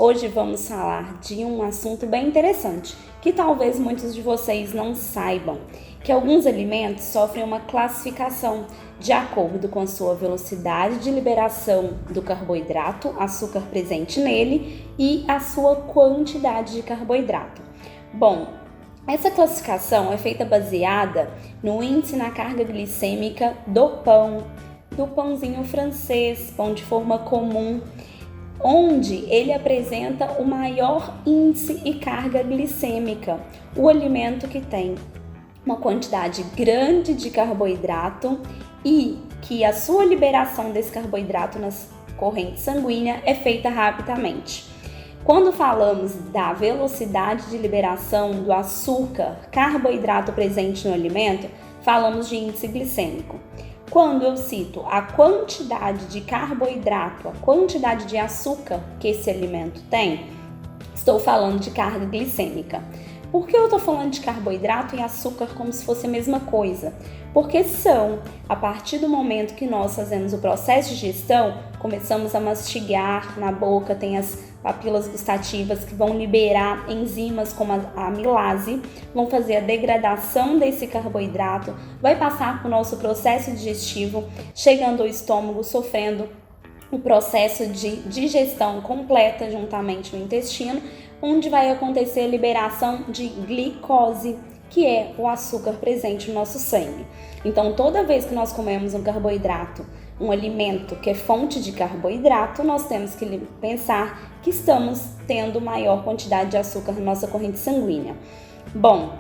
Hoje vamos falar de um assunto bem interessante, que talvez muitos de vocês não saibam, que alguns alimentos sofrem uma classificação de acordo com a sua velocidade de liberação do carboidrato, açúcar presente nele, e a sua quantidade de carboidrato. Bom, essa classificação é feita baseada no índice na carga glicêmica do pão, do pãozinho francês, pão de forma comum, onde ele apresenta o maior índice e carga glicêmica, o alimento que tem uma quantidade grande de carboidrato e que a sua liberação desse carboidrato na corrente sanguínea é feita rapidamente. Quando falamos da velocidade de liberação do açúcar, carboidrato presente no alimento, falamos de índice glicêmico. Quando eu cito a quantidade de carboidrato, a quantidade de açúcar que esse alimento tem, estou falando de carga glicêmica. Por que eu estou falando de carboidrato e açúcar como se fosse a mesma coisa? Porque a partir do momento que nós fazemos o processo de digestão, começamos a mastigar na boca, tem as papilas gustativas que vão liberar enzimas como a amilase, vão fazer a degradação desse carboidrato, vai passar para o nosso processo digestivo, chegando ao estômago, sofrendo o processo de digestão completa juntamente no intestino, onde vai acontecer a liberação de glicose, que é o açúcar presente no nosso sangue. Então, toda vez que nós comemos um carboidrato, um alimento que é fonte de carboidrato, nós temos que pensar que estamos tendo maior quantidade de açúcar na nossa corrente sanguínea. Bom,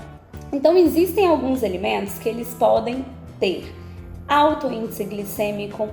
então existem alguns alimentos que eles podem ter alto índice glicêmico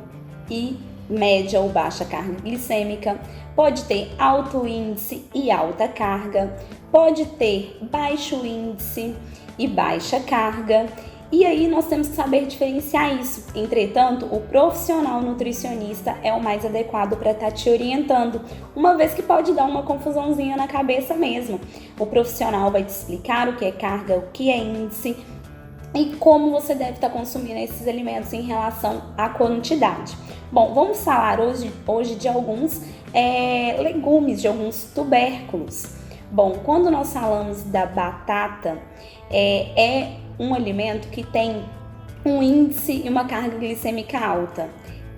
e média ou baixa carga glicêmica, pode ter alto índice e alta carga, pode ter baixo índice e baixa carga, e aí nós temos que saber diferenciar isso. Entretanto, o profissional nutricionista é o mais adequado para estar te orientando, uma vez que pode dar uma confusãozinha na cabeça mesmo. O profissional vai te explicar o que é carga, o que é índice e como você deve estar consumindo esses alimentos em relação à quantidade. Bom, vamos falar hoje de alguns legumes, de alguns tubérculos. Bom, quando nós falamos da batata, é um alimento que tem um índice e uma carga glicêmica alta.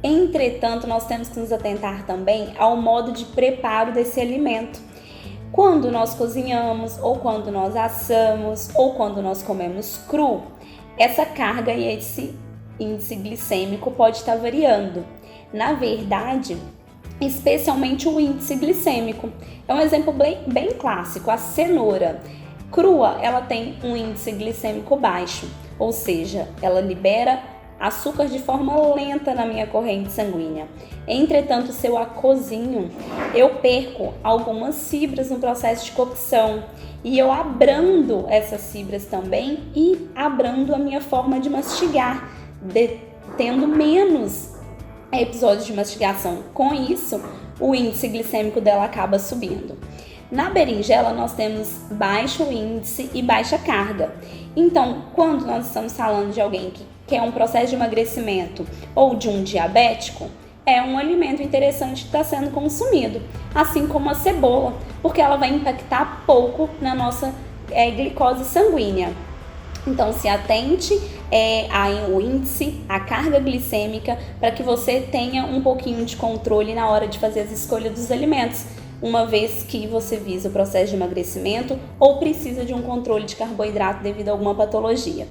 Entretanto, nós temos que nos atentar também ao modo de preparo desse alimento. Quando nós cozinhamos, ou quando nós assamos, ou quando nós comemos cru, essa carga e esse índice glicêmico pode estar variando. Na verdade, especialmente o índice glicêmico. É um exemplo bem clássico, a cenoura crua, ela tem um índice glicêmico baixo, ou seja, ela libera açúcar de forma lenta na minha corrente sanguínea. Entretanto, se eu a cozinho, eu perco algumas fibras no processo de cocção e eu abrando essas fibras também e abrando a minha forma de mastigar, tendo menos episódios de mastigação. Com isso, o índice glicêmico dela acaba subindo. Na berinjela, nós temos baixo índice e baixa carga. Então, quando nós estamos falando de alguém que quer um processo de emagrecimento ou de um diabético, é um alimento interessante que está sendo consumido, assim como a cebola, porque ela vai impactar pouco na nossa glicose sanguínea. Então, se atente ao índice, à carga glicêmica, para que você tenha um pouquinho de controle na hora de fazer as escolhas dos alimentos, uma vez que você visa o processo de emagrecimento ou precisa de um controle de carboidrato devido a alguma patologia.